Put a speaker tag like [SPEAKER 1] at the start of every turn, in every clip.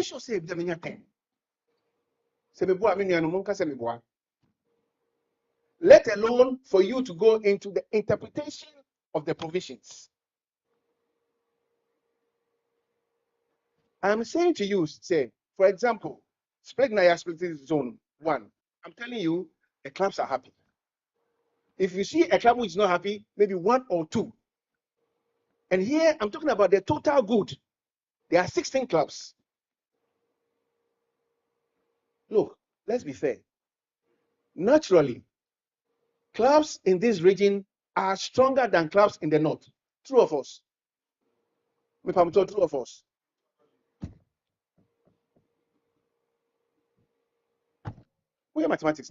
[SPEAKER 1] Make sure say them in your 10. Say me boy, I mean, you say me boy. Let alone for you to go into the interpretation of the provisions. I'm saying to you, say, for example, split zone 1. I'm telling you, the clubs are happy. If you see a club which is not happy, maybe 1 or 2. And here I'm talking about the total good. There are 16 clubs. Look, let's be fair. Naturally, clubs in this region are stronger than clubs in the north. True of us. If I'm told true of us. Where are mathematics?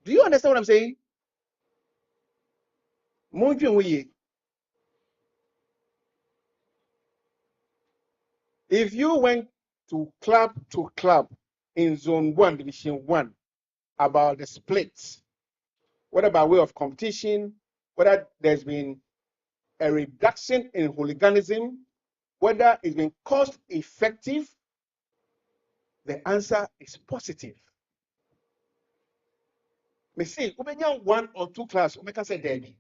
[SPEAKER 1] Do you understand what I'm saying? If you went to club in zone 1, division 1, about the splits, whether by way of competition, whether there's been a reduction in hooliganism, whether it's been cost effective, the answer is positive. Me say, 1 or 2 clubs, we can say derby.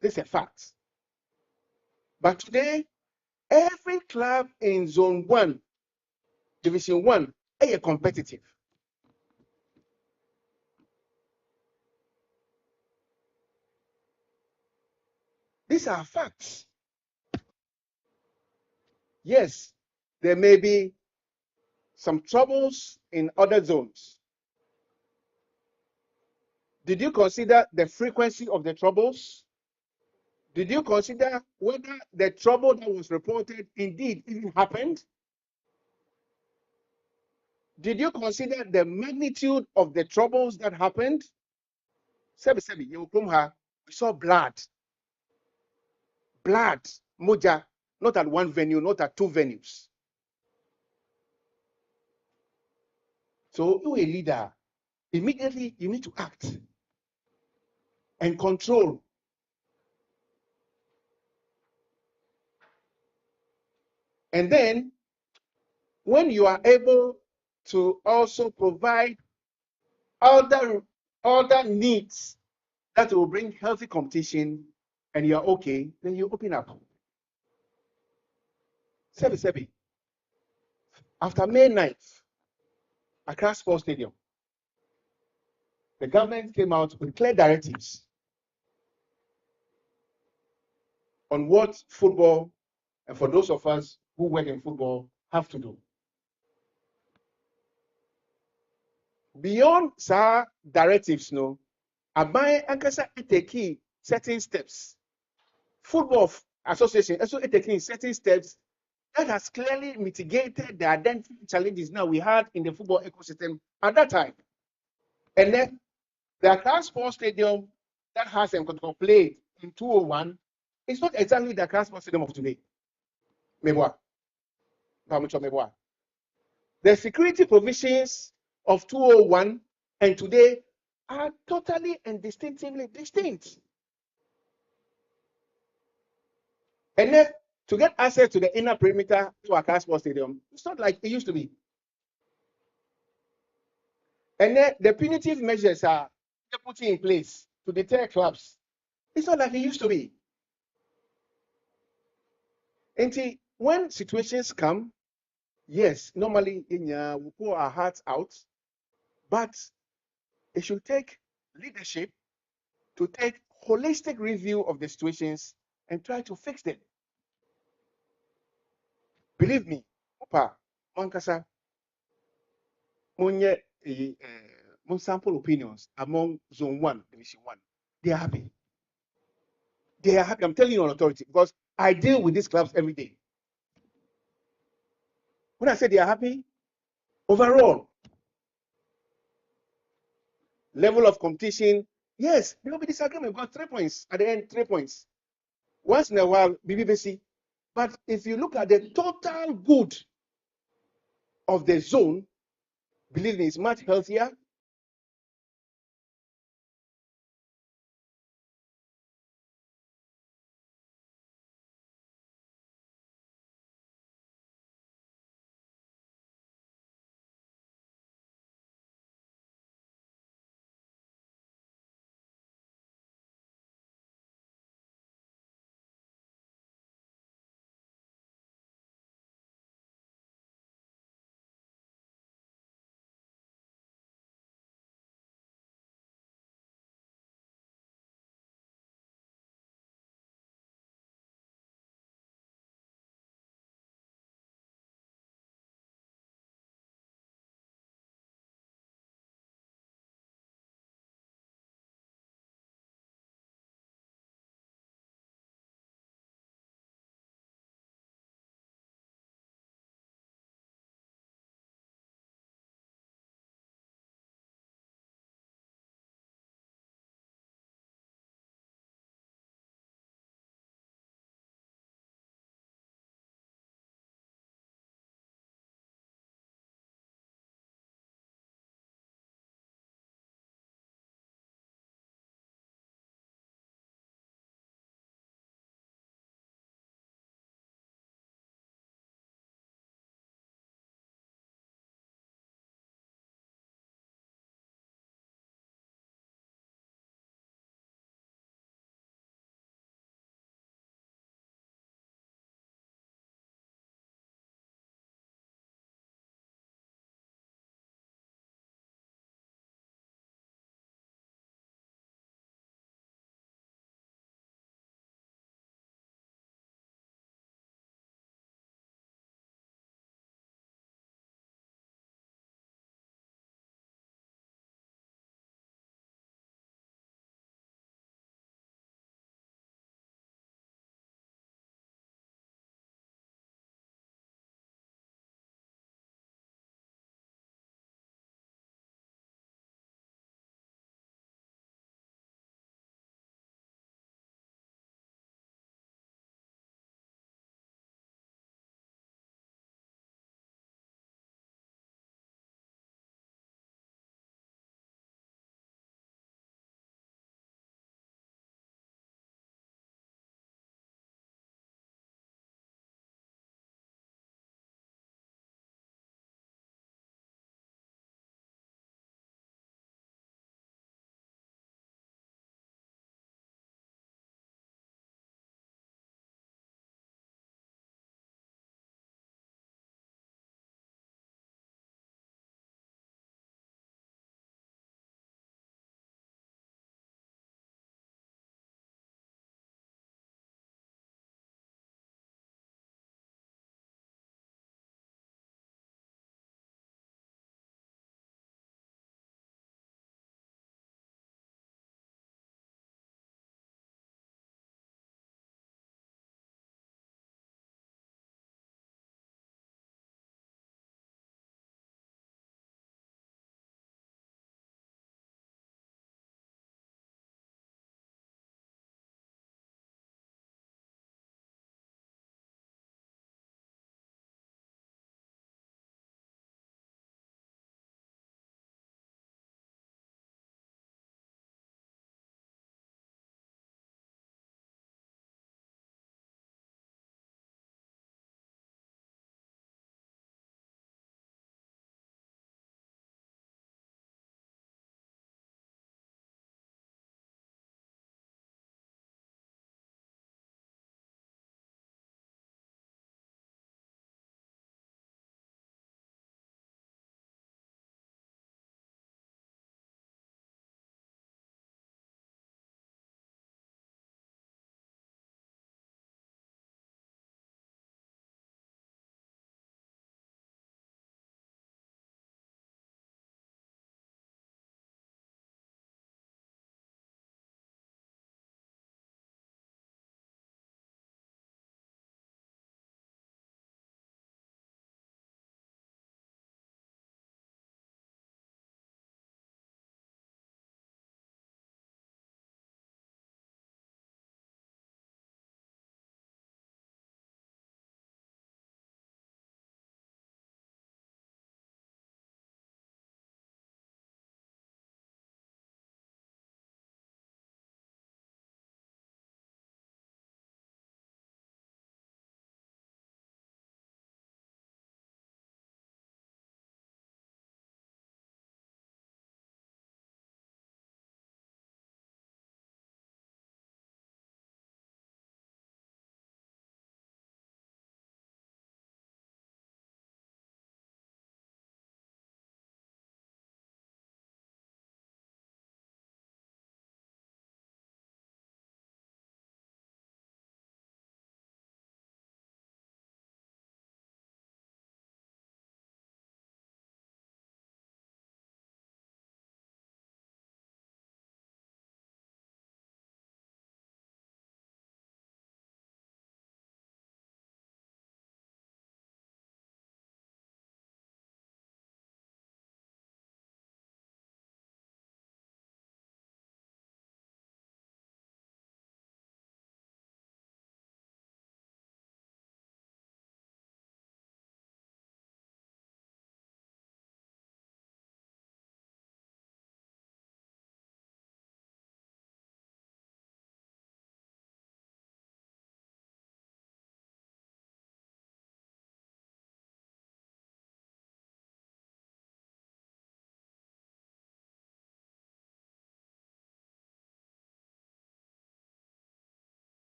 [SPEAKER 1] This is a fact. But today, every club in zone 1, division 1, is competitive. These are facts. Yes, there may be some troubles in other zones. Did you consider the frequency of the troubles? Did you consider whether the trouble that was reported indeed even happened? Did you consider the magnitude of the troubles that happened? We saw blood. Blood, moja, not at one venue, not at 2 venues. So you're a leader. Immediately, you need to act and control. And then, when you are able to also provide other needs that will bring healthy competition, and you're okay, then you open up. Sebi. After May 9th, Accra Sports Stadium, the government came out with clear directives on what football, and for those of us who work in football, have to do. Beyond SAR directives, no, Abai Ankasa taking certain steps. Football Association also taking certain steps that has clearly mitigated the identity challenges now we had in the football ecosystem at that time. And then the Accra Sports Stadium that has played in 201 is not exactly the Accra Sports Stadium of today. The security provisions of 201 and today are totally and distinctively distinct. And then to get access to the inner perimeter to Accra Sports Stadium, it's not like it used to be. And then the punitive measures are put in place to deter clubs. It's not like it used to be. And when situations come, yes, normally we pour our hearts out, but it should take leadership to take holistic review of the situations and try to fix them. Believe me, Papa, Mankasa, sample opinions among Zone 1, Division 1. They are happy. They are happy. I'm telling you on authority because I deal with these clubs every day. When I say they are happy, overall, level of competition, yes, there will be disagreement. We've got 3 points at the end, 3 points. Once in a while, BBC. But if you look at the total good of the zone, believe me, it's much healthier.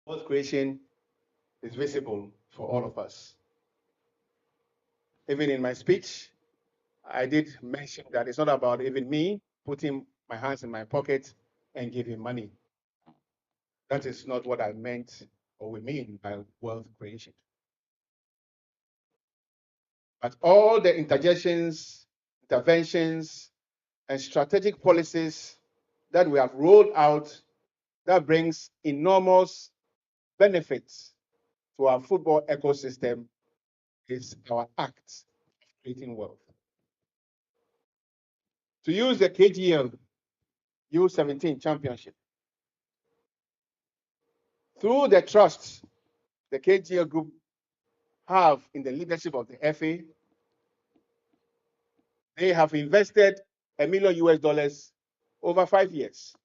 [SPEAKER 1] Wealth creation is visible for all of us. Even in my speech, I did mention that it's not about even me putting my hands in my pocket and giving money. That is not what I meant or we mean by wealth creation. But all the interjections, interventions, and strategic policies that we have rolled out that brings enormous benefits to our football ecosystem is our act of creating wealth. To use the KGL U17 championship, through the trust the KGL group have in the leadership of the FA, they have invested $1 million US over 5 years.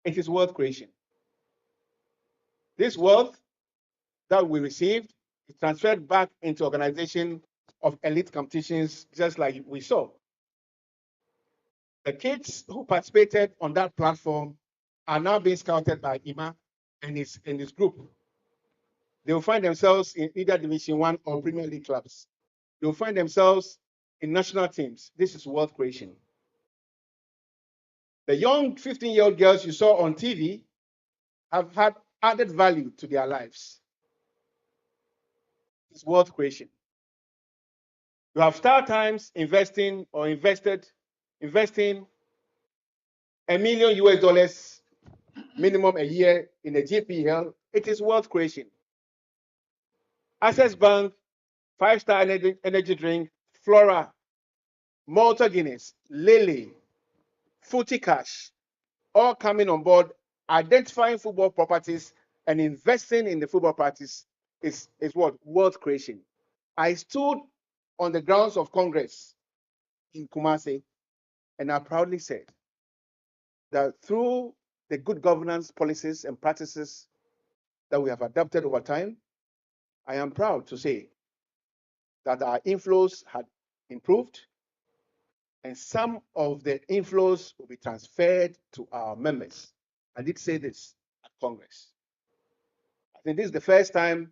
[SPEAKER 1] It is wealth creation. This wealth that we received is transferred back into organization of elite competitions, just like we saw. The kids who participated on that platform are now being scouted by Ima and his group. They will find themselves in either Division 1 or Premier League clubs. They will find themselves in national teams. This is wealth creation. The young 15-year-old girls you saw on TV have had added value to their lives. It's wealth creation. You have Star Times investing $1 million US minimum a year in the GPL. It is wealth creation. Access Bank, 5-star energy drink, Flora, Malta Guinness, Lily, Footy Cash, all coming on board, identifying football properties and investing in the football practice is what? Wealth creation. I stood on the grounds of Congress in Kumasi, and I proudly said that through the good governance policies and practices that we have adopted over time, I am proud to say that our inflows had improved, and some of the inflows will be transferred to our members. I did say this at Congress. I think this is the first time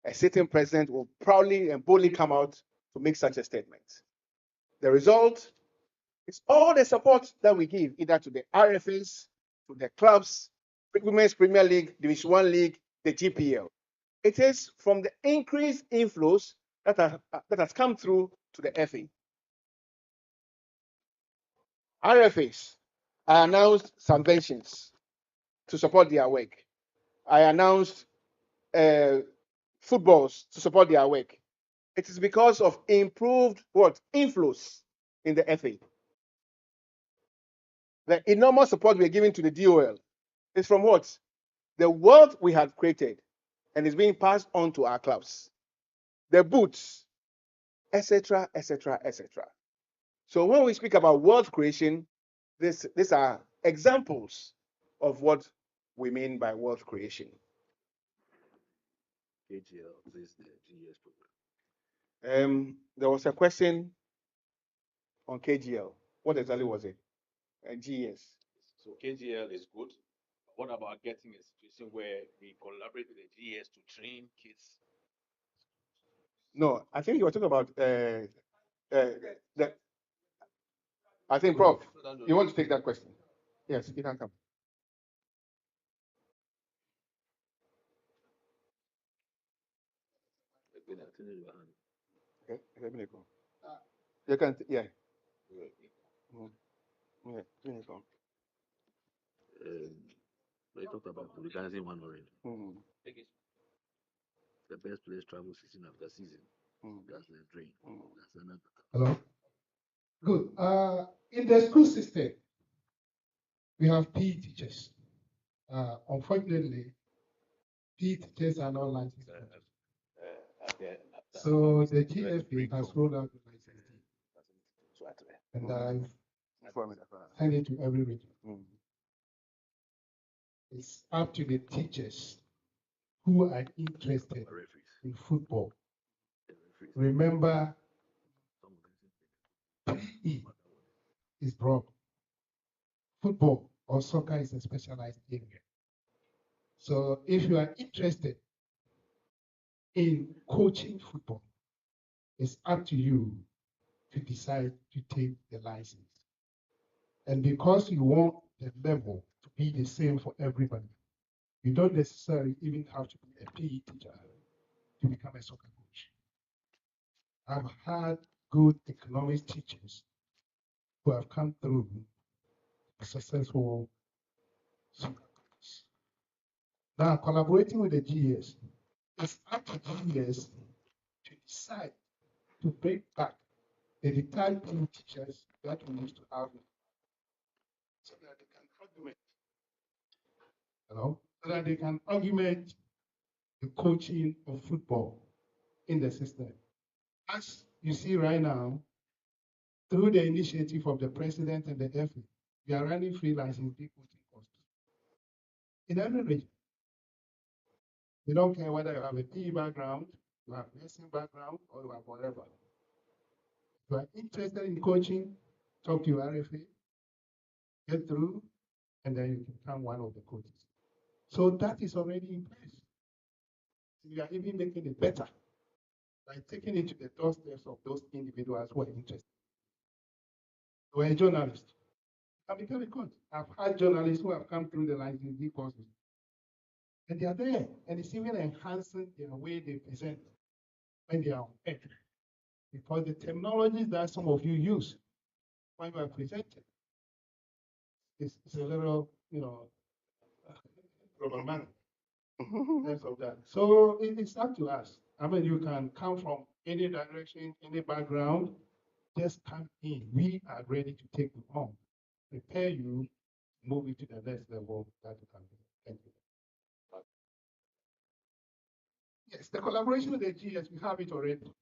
[SPEAKER 1] a sitting president will proudly and boldly come out to make such a statement. The result is all the support that we give, either to the RFAs, to the clubs, Women's Premier League, Division 1 League, the GPL. It is from the increased inflows that has come through to the FA. RFAs, I announced subventions to support their work. I announced footballs to support their work. It is because of improved inflows in the FA. The enormous support we are giving to the DOL is from what? The wealth we have created and is being passed on to our clubs. The boots, etc., etc., etc. So when we speak about wealth creation, these are examples of what we mean by wealth creation.
[SPEAKER 2] KGL, this is the GES program.
[SPEAKER 1] There was a question on KGL. What exactly was it? GES.
[SPEAKER 2] So KGL is good. What about getting a situation where we collaborate with the GES to train kids?
[SPEAKER 1] No, I think you were talking about I think, Prof, you want to take that question? Yes, you can come. Okay, you can, yeah.
[SPEAKER 2] We talked about organizing one already. The best place travel season after season. That's the dream. That's another.
[SPEAKER 3] Hello. Good. In the school system, we have PE teachers. Unfortunately, PE teachers are not licensed. So the GFA has rolled out the licensing, and I've sent it to every region. It's up to the teachers who are interested in football. Remember, PE is broad. Football or soccer is a specialized area. So if you are interested in coaching football, it's up to you to decide to take the license. And because you want the level to be the same for everybody, you don't necessarily even have to be a PE teacher to become a soccer coach. I've had good economics teachers who have come through successful soccer coaches. Now, collaborating with the GS, it's up to GS to decide to bring back the retired PE teachers that we used to have so that they can augment, so that they can augment the coaching of football in the system. As you see right now, through the initiative of the president and the FA, we are running free licensing coaching courses in every region. We don't care whether you have a PE background, you have nursing background, or you have whatever. If you are interested in coaching, talk to your RFA, get through, and then you can become one of the coaches. So that is already in place. We are even making it better by taking it to the doorsteps of those individuals who are interested. You are a journalist. You can become a coach. I've had journalists who have come through the licensing courses. And they are there. And it's even enhancing their way they present when they are on air. Because the technologies that some of you use when you are presenting is a little, problematic in terms of that. So it's up to us. I mean, you can come from any direction, any background, just come in. We are ready to take you on, prepare you, move you to the next level that you can do. Thank you. Yes, the collaboration with the GS, we have it already.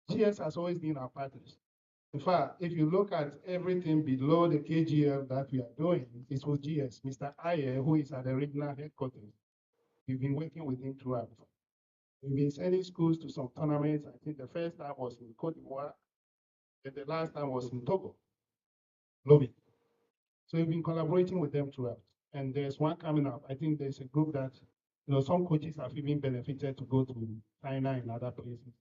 [SPEAKER 3] GS has always been our partners. In fact, if you look at everything below the KGF that we are doing, it's with GS. Mr. Ayer, who is at the regional headquarters, we've been working with him throughout. We've been sending schools to some tournaments. I think the first time was in Cote d'Ivoire, and the last time was in Togo, Lobby. So we've been collaborating with them throughout. And there's one coming up. I think there's a group that, some coaches have even benefited to go to China and other places,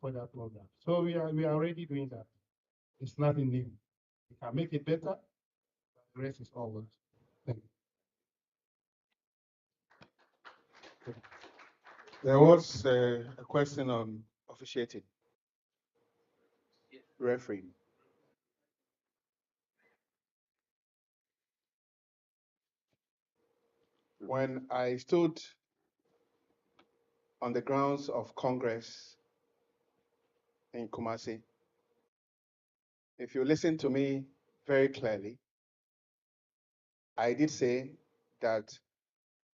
[SPEAKER 3] for that program. So we are already doing that. It's nothing new. We can make it better, but the rest is all work. Thank you.
[SPEAKER 1] There was a question on officiating, refereeing. When I stood on the grounds of Congress in Kumasi, if you listen to me very clearly, I did say that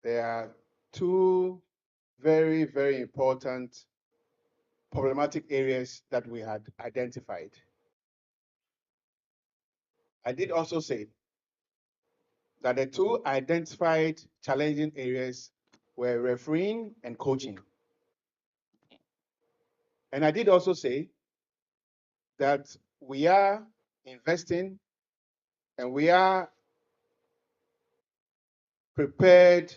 [SPEAKER 1] there are two very, very important problematic areas that we had identified. I did also say that the two identified challenging areas were refereeing and coaching. And I did also say that we are investing and we are prepared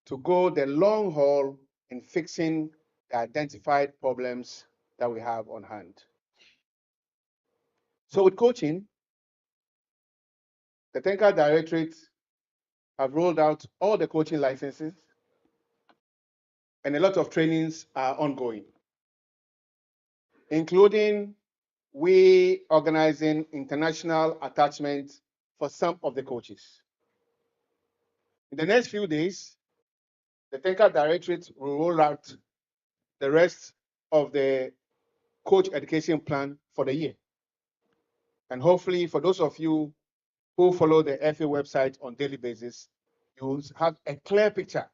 [SPEAKER 1] to go the long haul in fixing the identified problems that we have on hand. So with coaching, the Technical Directorate have rolled out all the coaching licenses, and a lot of trainings are ongoing, including we organizing international attachments for some of the coaches. In the next few days, the Technical Directorate will roll out the rest of the coach education plan for the year. And hopefully, for those of you who follow the FA website on daily basis, you will have a clear picture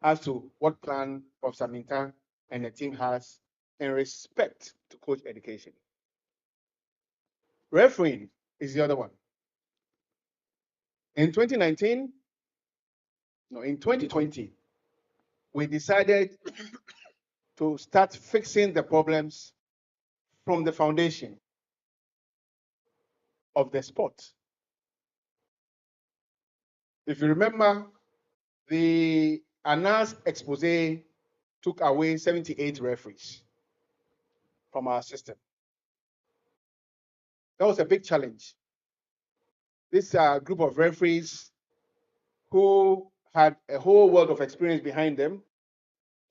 [SPEAKER 1] as to what plan Professor Minta and the team has in respect to coach education. Refereeing is the other one. In 2019, no, in 2020, we decided to start fixing the problems from the foundation of the sport. If you remember, the announced expose took away 78 referees from our system. That was a big challenge. This group of referees who had a whole world of experience behind them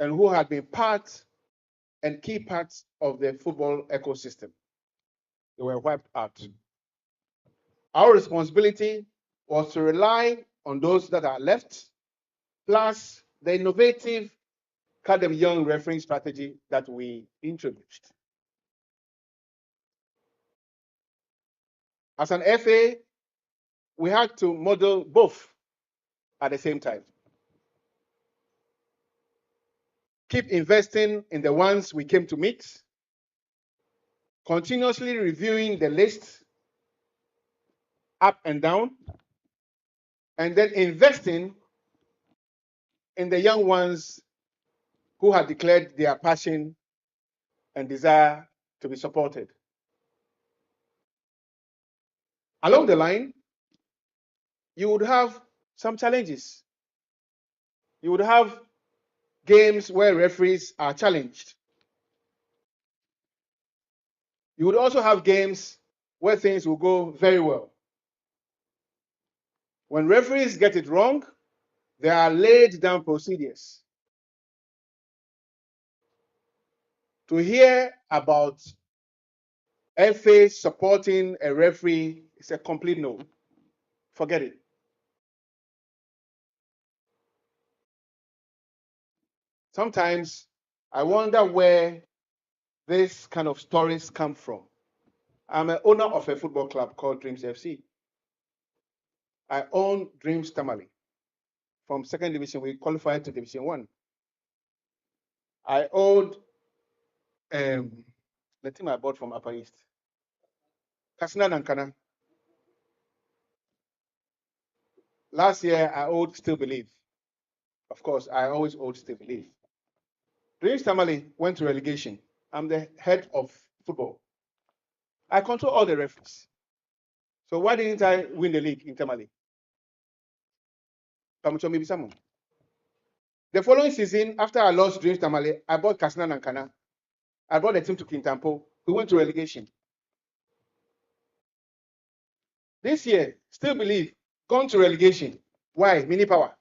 [SPEAKER 1] and who had been part and key parts of the football ecosystem, they were wiped out. Our responsibility was to rely on those that are left, plus the innovative Academy Young refereeing strategy that we introduced. As an FA, we had to model both at the same time. Keep investing in the ones we came to meet, continuously reviewing the list up and down, and then investing in the young ones who had declared their passion and desire to be supported. Along the line, you would have some challenges. You would have games where referees are challenged. You would also have games where things will go very well. When referees get it wrong, there are laid down procedures. To hear about FA supporting a referee is a complete no. Forget it. Sometimes I wonder where this kind of stories come from. I'm an owner of a football club called Dreams FC. I own Dreams Tamale. From second division, we qualified to Division 1. I owned the team I bought from Upper East, Kasina Nankana. Last year, I owed Still Believe. Of course, I always owed Still Believe. Dreams Tamale went to relegation. I'm the head of football. I control all the referees. So why didn't I win the league in Tamale? The following season, after I lost Dreams Tamale, I bought Kasina Nankana. I brought the team to Kintampo. We went to relegation. This year, Still Believe, gone to relegation. Why? Mini power.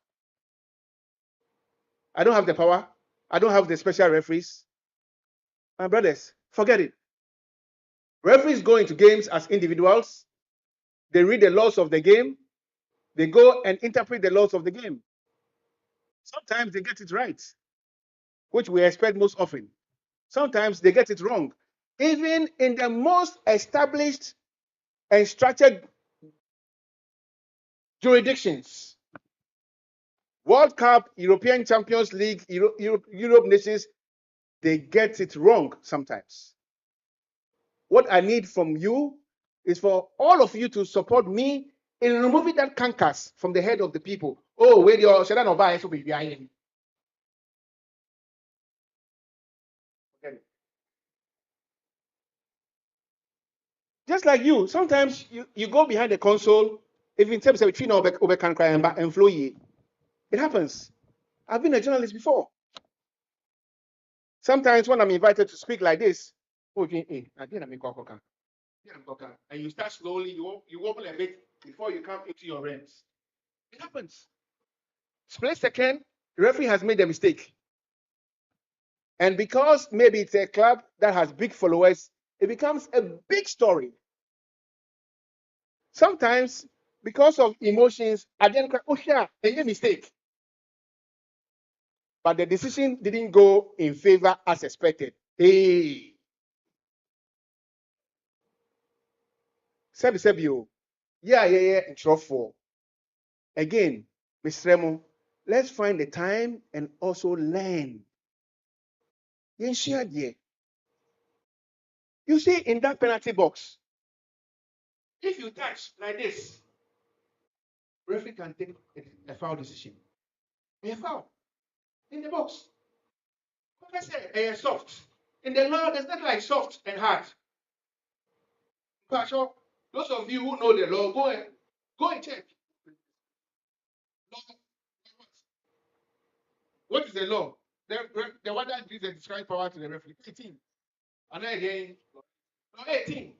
[SPEAKER 1] I don't have the power. I don't have the special referees. My brothers, forget it. Referees go into games as individuals. They read the laws of the game. They go and interpret the laws of the game. Sometimes they get it right, which we expect most often. Sometimes they get it wrong. Even in the most established and structured jurisdictions, World Cup, European Champions League, Europe nations, they get it wrong sometimes. What I need from you is for all of you to support me in removing that cankerous from the head of the people. Oh, wait, your Shadan Oba will be behind. Just like you, sometimes you go behind the console, if in terms of between over can cry and flow ye. It happens. I've been a journalist before. Sometimes when I'm invited to speak like this, and you start slowly, you wobble a bit before you come into your realms. It happens. Split second, the referee has made a mistake. And because maybe it's a club that has big followers, it becomes a big story. Sometimes, because of emotions, I didn't cry, oh yeah, a mistake. But the decision didn't go in favor as expected. Hey. Sebio. Yeah, in trouble. Again, Mr. Remo, let's find the time and also learn. You see, in that penalty box, if you touch like this, referee can take a foul decision. A foul in the box. What I say, soft. In the law, there's nothing like soft and hard. Those of you who know the law, go and check. What is the law? The one that gives the described power to the referee. 18. And then again, no, 18.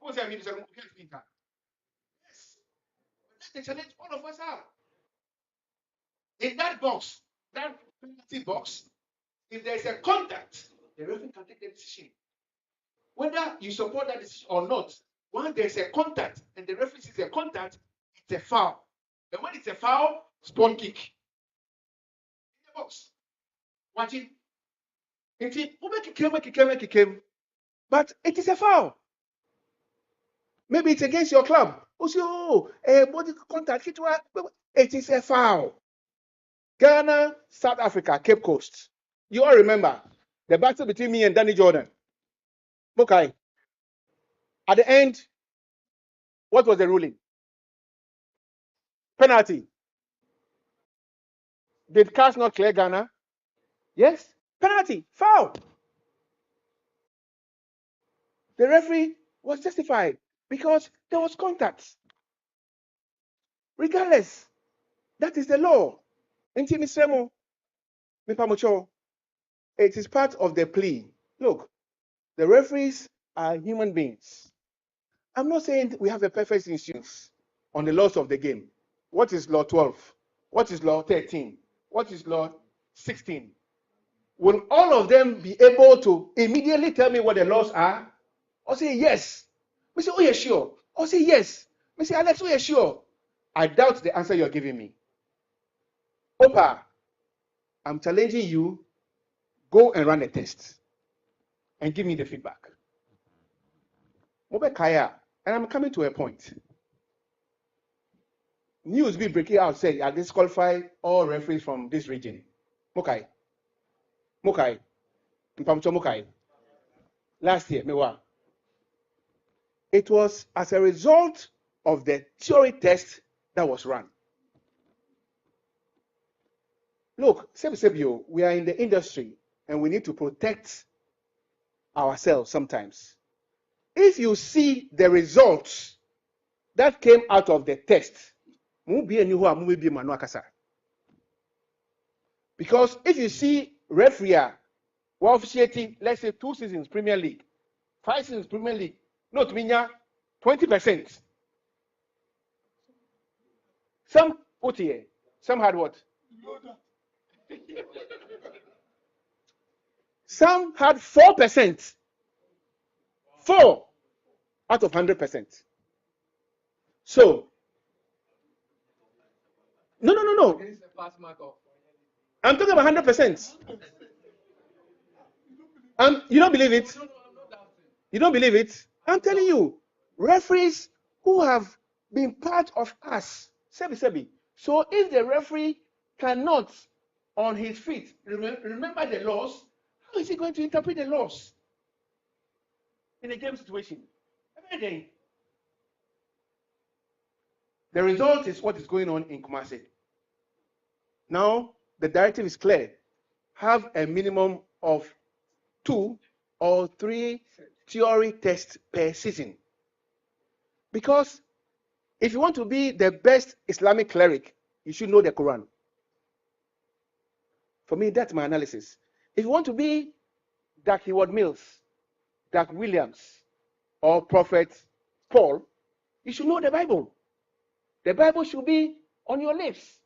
[SPEAKER 1] Who's the minister? Yes. That's the challenge all of us have. In that box, that penalty box, if there is a contact, the referee can take the decision. Whether you support that decision or not, once there's a contact and the referee sees a contact, it's a foul. And when it's a foul, spawn kick. In the box. Watch it. But it is a foul. Maybe it's against your club. Body contact. It is a foul. Ghana, South Africa, Cape Coast. You all remember the battle between me and Danny Jordan. Okay. At the end, what was the ruling? Penalty. Did CAS not clear Ghana? Yes. Penalty. Foul. The referee was justified because there was contact. Regardless, that is the law. It is part of the plea. Look, the referees are human beings. I'm not saying we have a perfect instance on the laws of the game. What is law 12? What is law 13? What is law 16? Will all of them be able to immediately tell me what the laws are? Or say yes? We say, oh yeah, sure. Or say yes. We say, Alex, oh yeah, sure. I doubt the answer you're giving me. Opa, I'm challenging you. Go and run a test and give me the feedback. And I'm coming to a point. News be breaking out saying I disqualify all referees from this region. Mokai. Last year, Mewa. It was as a result of the theory test that was run. Look, Sebio, we are in the industry and we need to protect ourselves sometimes. If you see the results that came out of the test, because if you see referee officiating, let's say 2 seasons Premier League, 5 seasons Premier League, not minya 20%. Some had what? Some had 4%. 4 out of 100%. So, no. I'm talking about 100%. You don't believe it? You don't believe it? I'm telling you, referees who have been part of us, Sebi. So if the referee cannot, on his feet, remember the laws, how is he going to interpret the laws in a game situation? The result is what is going on in Kumasi. Now, the directive is clear. Have a minimum of 2 or 3 theory tests per season. Because if you want to be the best Islamic cleric, you should know the Quran. For me, that's my analysis. If you want to be Doug Heward Mills, Doug Williams, or Prophet Paul, you should know the Bible. The Bible should be on your lips.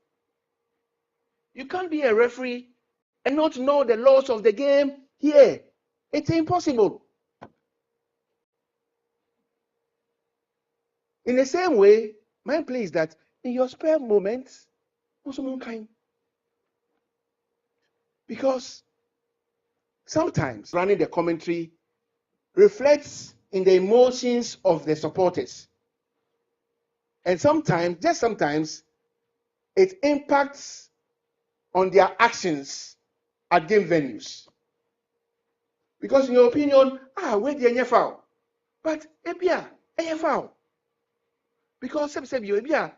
[SPEAKER 1] You can't be a referee and not know the laws of the game here. It's impossible. In the same way, my plea is that in your spare moments, also mankind. Because sometimes running the commentary reflects in the emotions of the supporters. And sometimes, just sometimes, it impacts on their actions at game venues. Because in your opinion, where the foul? But ebia, foul. Because ebia,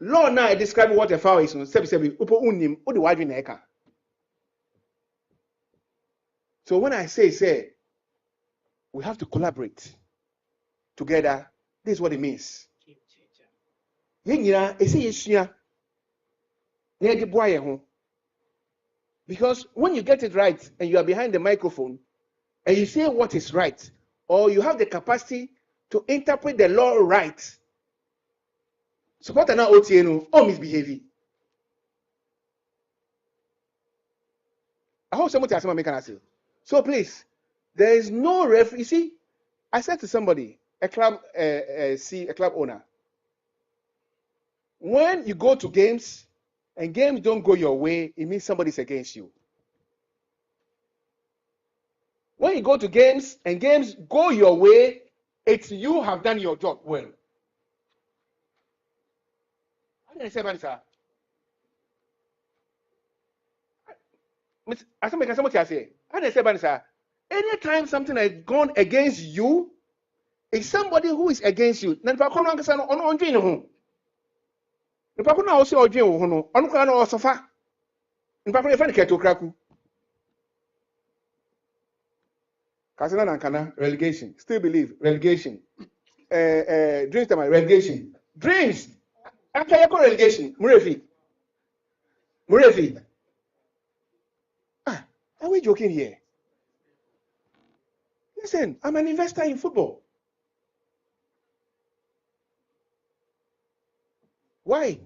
[SPEAKER 1] law now describe what a foul is. Upo unim, udi wajwi na eka. So when I say, we have to collaborate together, this is what it means. Because when you get it right and you are behind the microphone and you say what is right, or you have the capacity to interpret the law right, supporter now OTNO or misbehaving. I hope someone tells me can say. So please, there is no referee. You see, I said to somebody, a club owner, when you go to games and games don't go your way, it means somebody's against you. When you go to games and games go your way, it's you have done your job well. How did I say about this? I say, how did I say about this? Anytime something has gone against you, it's somebody who is against you. Now, if I come on, if I come now, also on also fa. If I come, if I get to Kraku, Kasana and Kana relegation. Still believe relegation. Dreams time relegation. Dreams. After you relegation, Murefi. Ah, are we joking here? Listen, I'm an investor in football. Why?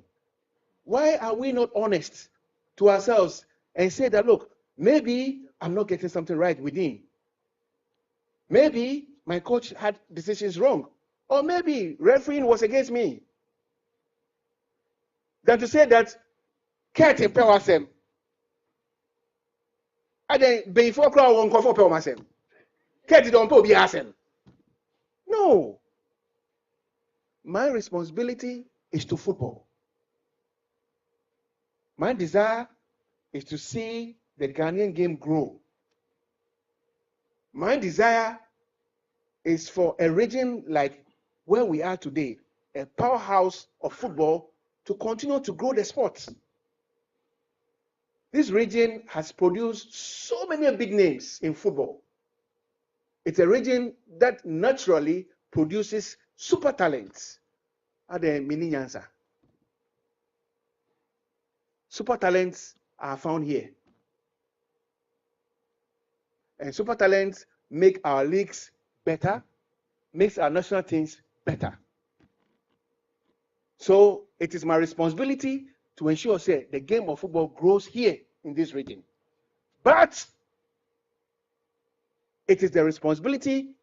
[SPEAKER 1] Why are we not honest to ourselves and say that, look, maybe I'm not getting something right within. Maybe my coach had decisions wrong. Or maybe refereeing was against me. Than to say that, Kurt and Pewasem. And then before crowd won't call for Pewasem. Kurt don't be asem. No. My responsibility is to football. My desire is to see the Ghanaian game grow. My desire is for a region like where we are today, a powerhouse of football, to continue to grow the sport. This region has produced so many big names in football. It's a region that naturally produces super talents. Super talents are found here. And super talents make our leagues better, makes our national teams better. So it is my responsibility to ensure that the game of football grows here in this region. But it is the responsibility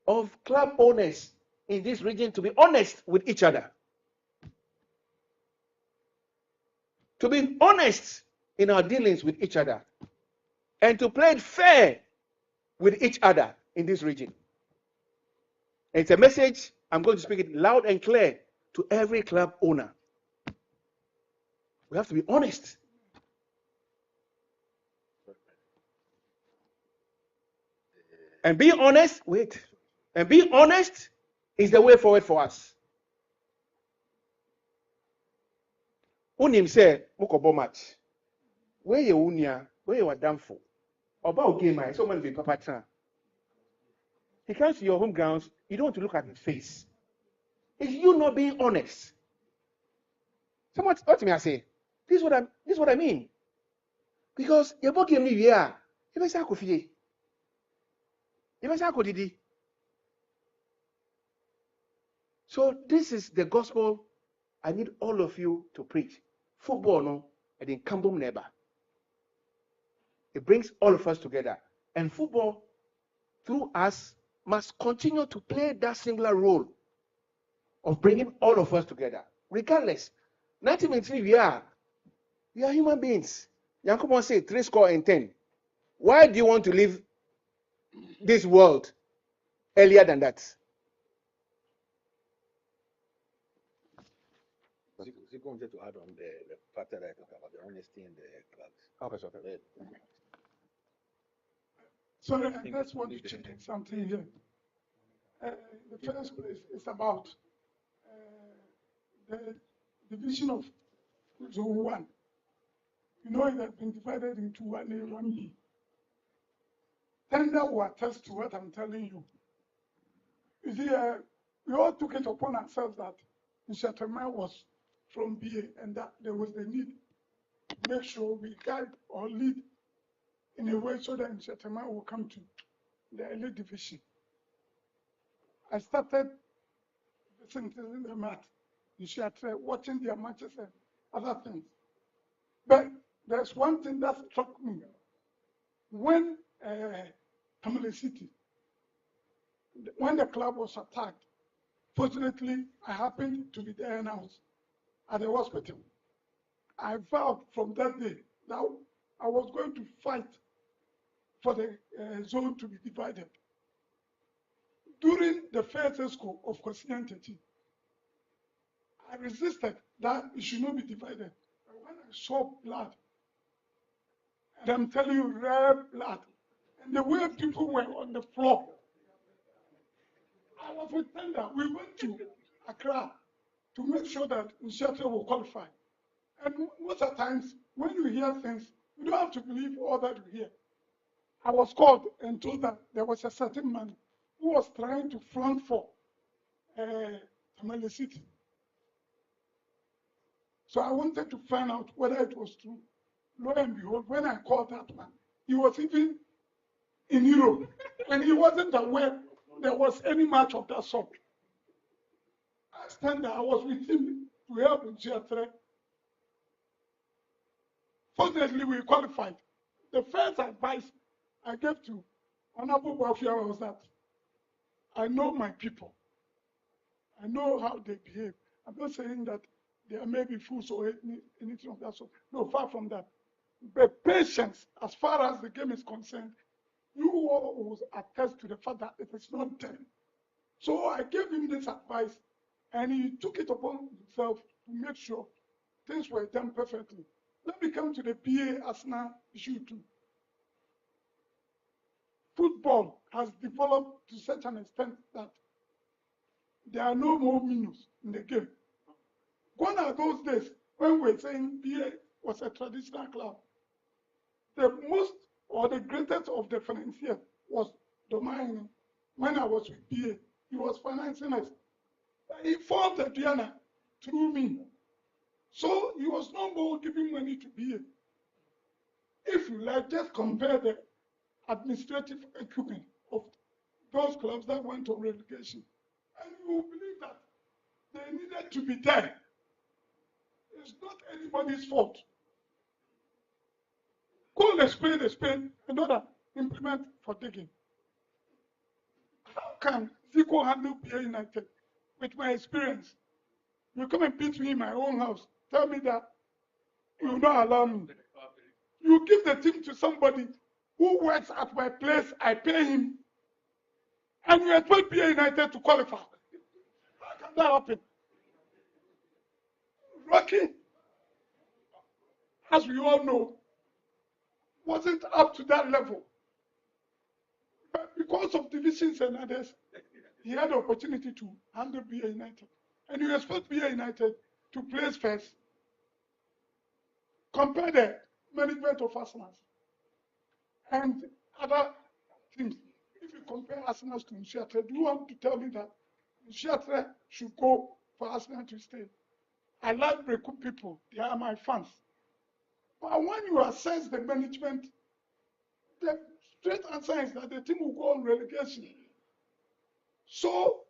[SPEAKER 1] of club owners in this region to be honest with each other. To be honest in our dealings with each other. And to play it fair with each other in this region. And it's a message, I'm going to speak it loud and clear to every club owner. We have to be honest. And being honest, and being honest is the way forward for us. Unim say, Mukobo match. Where you unia, where you are done for. About game, so many people papa. He comes to your home grounds, you don't want to look at his face. It's you not being honest. Someone what me I say, this is what I mean. Because your book game you are, you may say Kofi. You may say Kodidi. So this is the gospel I need all of you to preach. Football, no, I didn't come home never. It brings all of us together. And football, through us, must continue to play that singular role of bringing all of us together. Regardless. 90 minutes, we are human beings. Yankomo say 3 score and 10. Why do you want to leave this world earlier than that?
[SPEAKER 2] Is going to add on the factor that I talk about the honesty in the clubs?
[SPEAKER 1] Okay.
[SPEAKER 3] Sorry, I just want to check something here. The first place is about the division of Zone 1. You know, it has been divided into 1A, 1B. Tender will attest to what I'm telling you. You see, we all took it upon ourselves that Nshatama was from BA and that there was the need to make sure we guide or lead
[SPEAKER 4] in a way so that Nshatama will come to the elite division. I started listening to the match, watching their matches and other things. But there's one thing that struck me. When Tamale City, when the club was attacked, fortunately, I happened to be there and I was at the hospital. I vowed from that day that I was going to fight for the zone to be divided. During the first school of Kwasianteti, I resisted that it should not be divided. But when I saw blood, and I'm telling you, red blood, and the way people were on the floor, I was with tender. We went to Accra to make sure that Nshatre will qualify. And most of the times, when you hear things, you don't have to believe all that you hear. I was called and told that there was a certain man who was trying to front for Tamale City. So I wanted to find out whether it was true. Lo and behold, when I called that man, he was even in Europe, and he wasn't aware there was any match of that sort. I stand there, I was with him to help in Nshatre. Fortunately, we qualified. The first advice I gave to Honorable Wafia was that I know my people. I know how they behave. I'm not saying that they are maybe fools or anything of that sort. No, far from that. But patience, as far as the game is concerned, you all will attest to the fact that it is not done. So I gave him this advice, and he took it upon himself to make sure things were done perfectly. Let me come to the BA Arsenal issue too. Football has developed to such an extent that there are no more minnows in the game. Gone are those days when we were saying BA was a traditional club. The most or the greatest of the financiers was Domain. When I was with BA, he was financing us. He formed the Diana through me. So he was no more giving money to BA. If you like, just compare the administrative equipment of those clubs that went to relegation, and you will believe that they needed to be there. It's not anybody's fault. Call a spade, another implement for digging. How can Zico handle BA United with my experience? You come and beat me in my own house, tell me that you will not allow me. You give the team to somebody who works at my place, I pay him, and you expect BA United to qualify. How can that happen? Rocky, as we all know, wasn't up to that level. But because of divisions and others, he had the opportunity to handle BA United. And you expect BA United to place first. Compare the management of Arsenal and other teams. If you compare Arsenal to Nshatre, do you want to tell me that Nshatre should go for Arsenal to stay? I like recruit people. They are my fans. But when you assess the management, the straight answer is that the team will go on relegation. So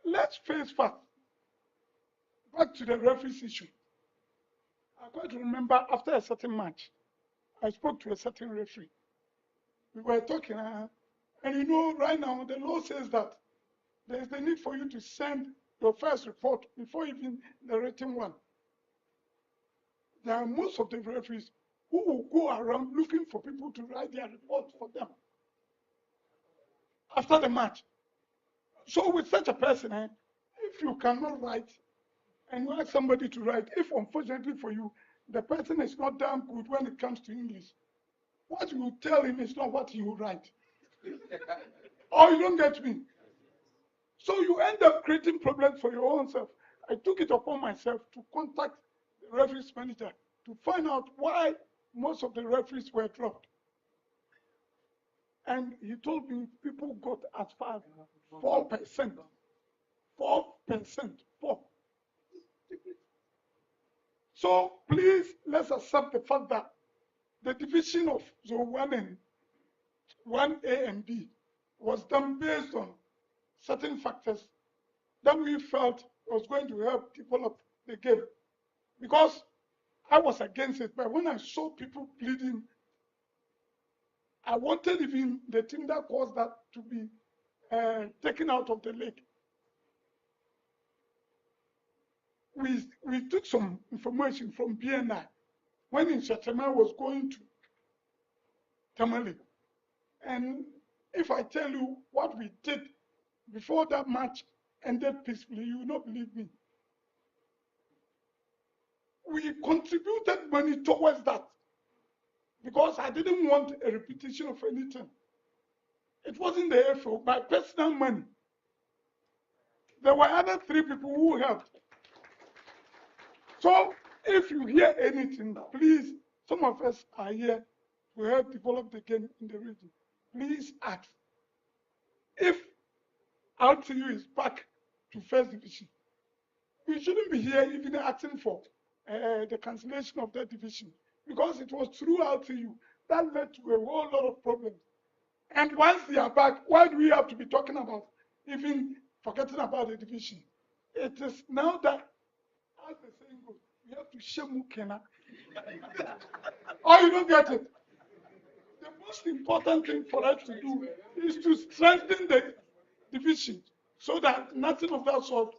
[SPEAKER 4] let's face facts. Back to the referees issue. I quite remember after a certain match, I spoke to a certain referee. We were talking, and you know, right now the law says that there is the need for you to send your first report before even the written one. There are most of the referees who will go around looking for people to write their report for them after the match. So with such a person, if you cannot write and you ask somebody to write, if unfortunately for you, the person is not damn good when it comes to English, what you tell him is not what he will write. Or you don't get me. So you end up creating problems for your own self. I took it upon myself to contact the referees manager to find out why most of the referees were dropped. And he told me people got as far as 4%. 4%. 4. So please, let's accept the fact that the division of Zone 1 and 1A and B was done based on certain factors that we felt was going to help develop the game. Because I was against it, but when I saw people bleeding, I wanted even the team that caused that to be taken out of the league. We took some information from BNI when Nshatema was going to Tamale. And if I tell you what we did before that match ended peacefully, you will not believe me. We contributed money towards that because I didn't want a repetition of anything. It wasn't the FO, my personal money. There were other 3 people who helped. So if you hear anything, please, some of us are here to help develop the game in the region. Please ask. If RTU is back to first division, we shouldn't be here even asking for the cancellation of that division, because it was through RTU that led to a whole lot of problems. And once they are back, why do we have to be talking about even forgetting about the division? It is now that, as the saying goes, we have to shemu kena. Or you don't get it. The most important thing for us to do is to strengthen the division so that nothing of that sort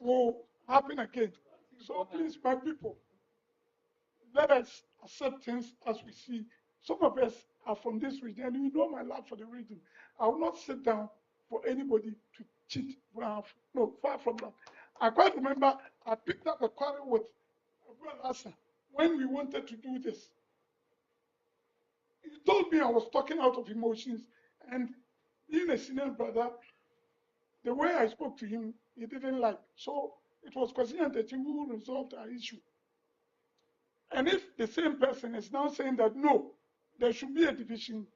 [SPEAKER 4] will happen again. So please, my people, let us accept things as we see. Some of us are from this region, and you know my love for the region. I will not sit down for anybody to cheat. No, far from that. I quite remember I picked up a quarrel with Asa when we wanted to do this. He told me I was talking out of emotions, and being a senior brother, the way I spoke to him, he didn't like. So it was Kwasi and Techi who resolved our issue. And if the same person is now saying that no, there should be a division,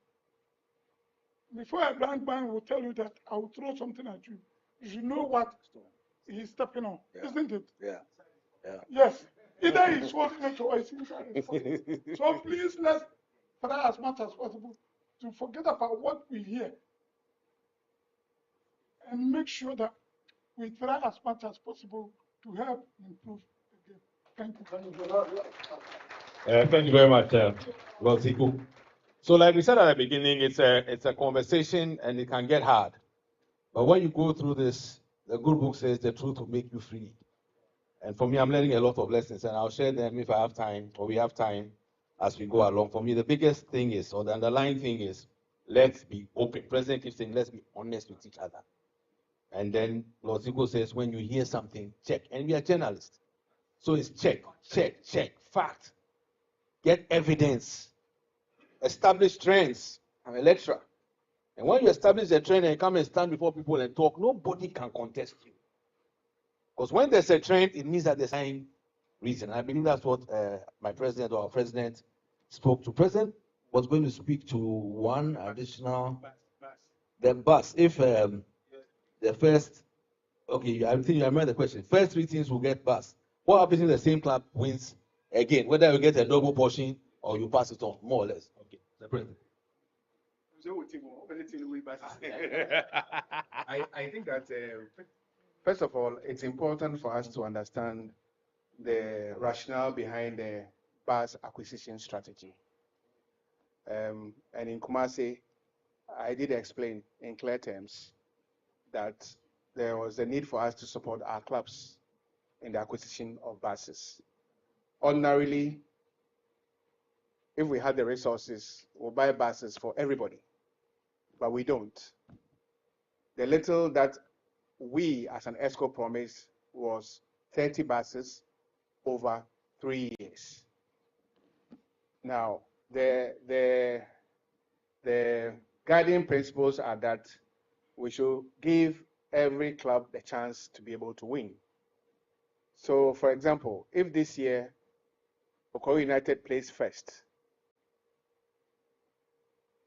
[SPEAKER 4] before a blind man will tell you that I will throw something at you, you should know what he's stepping on, isn't it?
[SPEAKER 5] Yeah.
[SPEAKER 4] Yes. Either he's holding it or it's inside his pocket. So please, let's try as much as possible to forget about what we hear and make sure that we try as much as possible to help improve the game. Thank you.
[SPEAKER 2] Thank you very much, Tiku. So, like we said at the beginning, it's a conversation and it can get hard. But when you go through this, the good book says the truth will make you free. And for me, I'm learning a lot of lessons, and I'll share them if I have time or we have time as we go along. For me, the biggest thing is, or the underlying thing is, let's be open. President keeps saying, let's be honest with each other. And then Lord Zico says, when you hear something, check. And we are journalists. So it's check, fact, get evidence, establish trends. I'm a lecturer. And when you establish a trend and come and stand before people and talk, nobody can contest you. Because when there's a trend, it means that there's a reason. I believe that's what my president or our president spoke to. President was going to speak to one additional, the bus. If the first, okay, I think you remember the question. First 3 teams will get bus. What happens if the same club wins again? Whether you get a double portion or you pass it on, more or less. Okay, the president.
[SPEAKER 1] I think that, first of all, it's important for us to understand the rationale behind the bus acquisition strategy. And in Kumasi, I did explain in clear terms that there was a need for us to support our clubs in the acquisition of buses. Ordinarily, if we had the resources, we'll buy buses for everybody, but we don't. The little that we as an ESCO promised was 30 buses over 3 years. Now, the guiding principles are that we should give every club the chance to be able to win. So, for example, if this year Okoro United plays first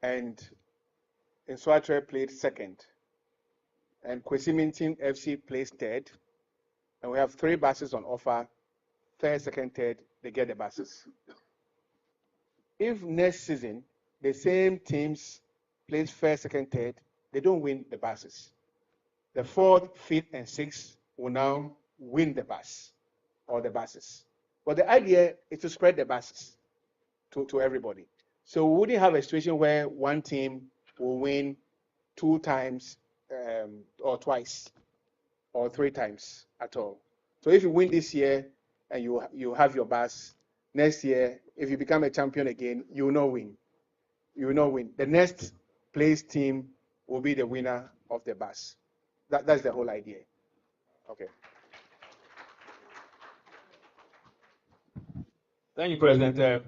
[SPEAKER 1] and Nswatre played second and Kwesi Mintin FC plays third, and we have 3 buses on offer, first, second, third, they get the buses. If next season the same teams plays first, second, third, they don't win the buses. The fourth, fifth, and sixth will now win the bus or the buses. But the idea is to spread the buses to everybody. So we wouldn't have a situation where one team will win 2 times or twice or 3 times at all. So if you win this year and you have your bus, next year, if you become a champion again, you will not win. You will not win. The next place team will be the winner of the bus. That's the whole idea. Okay.
[SPEAKER 2] Thank you, President.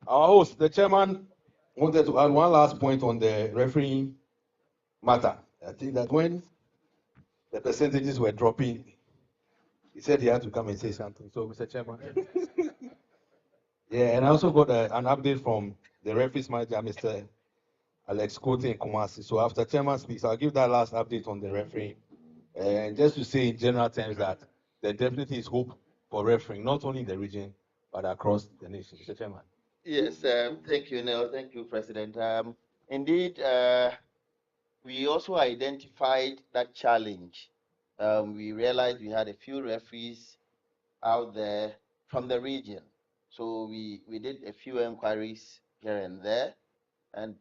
[SPEAKER 2] Our host, the chairman, wanted to add one last point on the refereeing matter. I think that when the percentages were dropping, he said he had to come and say something. So, Mr. Chairman. Yeah, and I also got an update from the referees manager, Mr. Alex Cote in Kumasi. So after chairman speaks, I'll give that last update on the refereeing. And just to say in general terms that there definitely is hope for refereeing, not only in the region, but across the nation. Mr. Chairman.
[SPEAKER 5] Yes, thank you, Neil. Thank you, President. Indeed, we also identified that challenge. We realized we had a few referees out there from the region. So we did a few inquiries here and there. And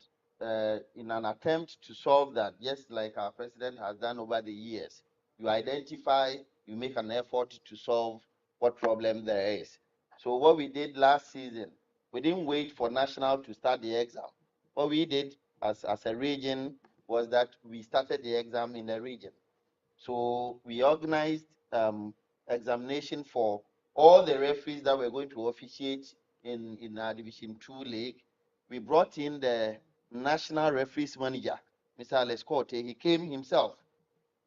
[SPEAKER 5] in an attempt to solve that, just like our president has done over the years, you identify, you make an effort to solve what problem there is. So what we did last season, we didn't wait for national to start the exam. What we did as a region was that we started the exam in the region. So we organized examination for all the referees that were going to officiate in our Division 2 league. We brought in the national referees manager, Mr. Alex Cote. He came himself,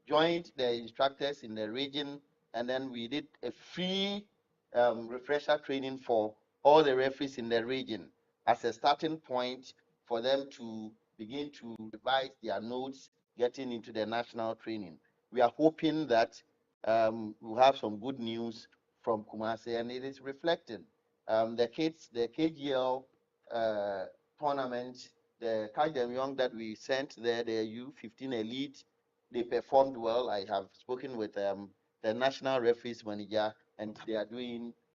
[SPEAKER 5] joined the instructors in the region, and then we did a free refresher training for all the referees in the region as a starting point for them to begin to revise their notes getting into the national training. We are hoping that we'll have some good news from Kumasi, and it is reflected. The kids, the KGL tournament, the Catch Them Young that we sent there, the U15 Elite, they performed well. I have spoken with the national referees manager, and they are doing